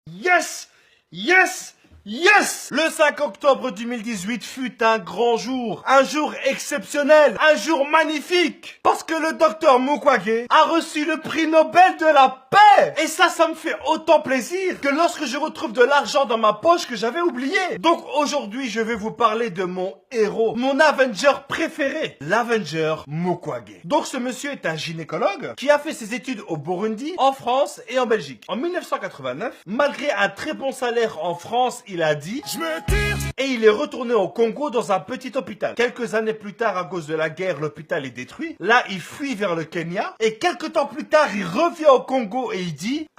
Yes! Yes! Yes! Le 5 octobre 2018 fut un grand jour, un jour exceptionnel, un jour magnifique, parce que le docteur Mukwege a reçu le prix Nobel de la paix. Et ça me fait autant plaisir que lorsque je retrouve de l'argent dans ma poche que j'avais oublié. Donc aujourd'hui, je vais vous parler de mon héros, mon Avenger préféré, l'Avenger Mukwege. Donc ce monsieur est un gynécologue qui a fait ses études au Burundi, en France et en Belgique. En 1989, malgré un très bon salaire en France, il a dit « Je me tire !» et il est retourné au Congo dans un petit hôpital. Quelques années plus tard, à cause de la guerre, l'hôpital est détruit. Là, il fuit vers le Kenya et quelques temps plus tard, il revient au Congo et il dit «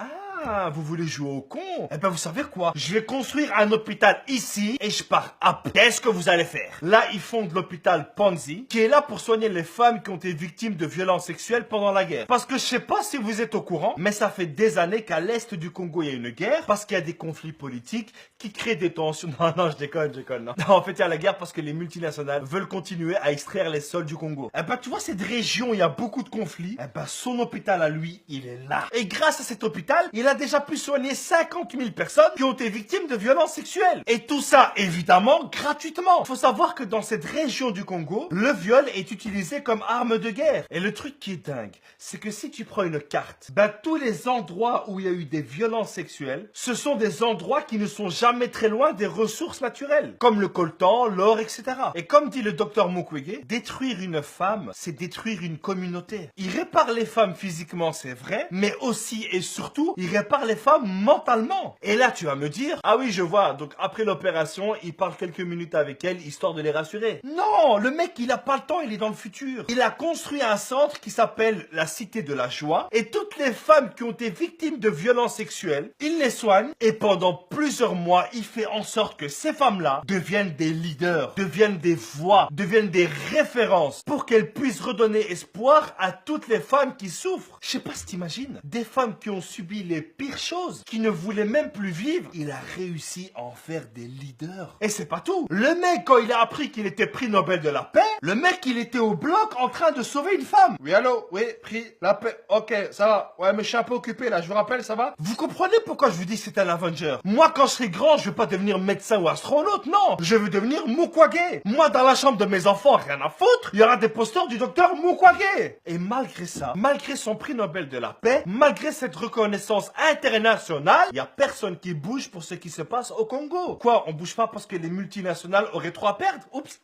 Ah, vous voulez jouer au con? Eh ben, vous savez quoi? Je vais construire un hôpital ici et je pars après. Qu'est-ce que vous allez faire? » Là, ils fondent l'hôpital Panzi, qui est là pour soigner les femmes qui ont été victimes de violences sexuelles pendant la guerre. Parce que je sais pas si vous êtes au courant, mais ça fait des années qu'à l'est du Congo, il y a une guerre, parce qu'il y a des conflits politiques qui créent des tensions. Non, je déconne, non. Non, en fait, il y a la guerre parce que les multinationales veulent continuer à extraire les sols du Congo. Eh ben, tu vois, cette région, il y a beaucoup de conflits. Eh ben, son hôpital à lui, il est là. Et grâce à cet hôpital, il a déjà pu soigner 50 000 personnes qui ont été victimes de violences sexuelles. Et tout ça, évidemment, gratuitement. Faut savoir que dans cette région du Congo, le viol est utilisé comme arme de guerre. Et le truc qui est dingue, c'est que si tu prends une carte, ben tous les endroits où il y a eu des violences sexuelles, ce sont des endroits qui ne sont jamais très loin des ressources naturelles, comme le coltan, l'or, etc. Et comme dit le docteur Mukwege, détruire une femme, c'est détruire une communauté. Il répare les femmes physiquement, c'est vrai, mais aussi et surtout, il répare les femmes mentalement. Et là, tu vas me dire, ah oui, je vois, donc après l'opération, il parle quelques minutes avec elle, histoire de les rassurer. Non, le mec, il a pas le temps, il est dans le futur. Il a construit un centre qui s'appelle la Cité de la Joie, et toutes les femmes qui ont été victimes de violences sexuelles, il les soigne, et pendant plusieurs mois, il fait en sorte que ces femmes-là deviennent des leaders, deviennent des voix, deviennent des références, pour qu'elles puissent redonner espoir à toutes les femmes qui souffrent. Je sais pas si t'imagines, des femmes qui ont subi les pires choses, qui ne voulaient même plus vivre, il a réussi à en faire des leaders. Et c'est pas tout. Le mec, quand il a appris qu'il était prix Nobel de la paix, le mec, il était au bloc en train de sauver une femme. Oui, allô? Oui, prix la paix. Ok, ça va. Ouais, mais je suis un peu occupé là, je vous rappelle, ça va? Vous comprenez pourquoi je vous dis que c'est un Avenger? Moi, quand je serai grand, je veux pas devenir médecin ou astronaute, non. Je veux devenir Mukwege. Moi, dans la chambre de mes enfants, rien à foutre, il y aura des posters du docteur Mukwege. Et malgré ça, malgré son prix Nobel de la paix, malgré cette reconnaissance internationale, il y a personne qui bouge pour ce qui se passe au Congo. Quoi, on bouge pas parce que les multinationales auraient trop à perdre? Oups.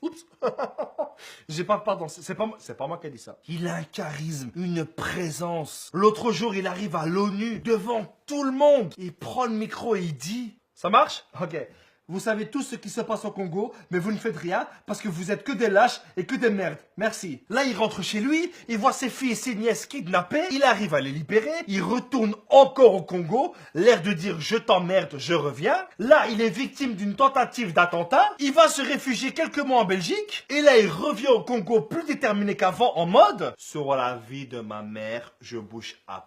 J'ai pas, pardon, c'est pas moi qui ai dit ça. Il a un charisme, une présence. L'autre jour, il arrive à l'ONU, devant tout le monde. Il prend le micro et il dit... Ça marche? Ok. Vous savez tout ce qui se passe au Congo, mais vous ne faites rien parce que vous êtes que des lâches et que des merdes. Merci. Là, il rentre chez lui, il voit ses filles et ses nièces kidnappées, il arrive à les libérer, il retourne encore au Congo, l'air de dire je t'emmerde, je reviens. Là, il est victime d'une tentative d'attentat, il va se réfugier quelques mois en Belgique, et là, il revient au Congo plus déterminé qu'avant en mode sur la vie de ma mère, je bouge up.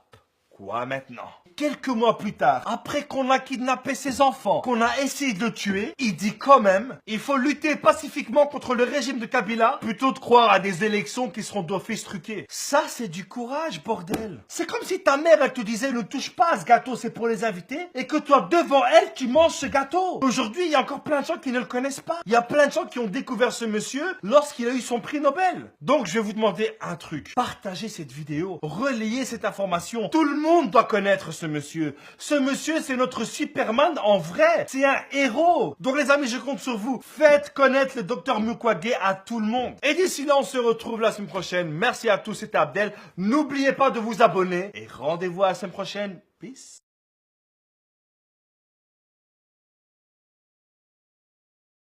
Quoi maintenant? Quelques mois plus tard, après qu'on a kidnappé ses enfants, qu'on a essayé de le tuer, il dit quand même, il faut lutter pacifiquement contre le régime de Kabila, plutôt de croire à des élections qui seront d'office truquées. Ça, c'est du courage, bordel. C'est comme si ta mère, elle te disait, ne touche pas à ce gâteau, c'est pour les invités, et que toi, devant elle, tu manges ce gâteau. Aujourd'hui, il y a encore plein de gens qui ne le connaissent pas. Il y a plein de gens qui ont découvert ce monsieur lorsqu'il a eu son prix Nobel. Donc, je vais vous demander un truc. Partagez cette vidéo, relayez cette information. Tout le monde doit connaître ce monsieur. Ce monsieur, c'est notre Superman en vrai. C'est un héros. Donc les amis, je compte sur vous. Faites connaître le docteur Mukwege à tout le monde. Et d'ici là, on se retrouve la semaine prochaine. Merci à tous, c'était Abdel. N'oubliez pas de vous abonner. Et rendez-vous à la semaine prochaine. Peace.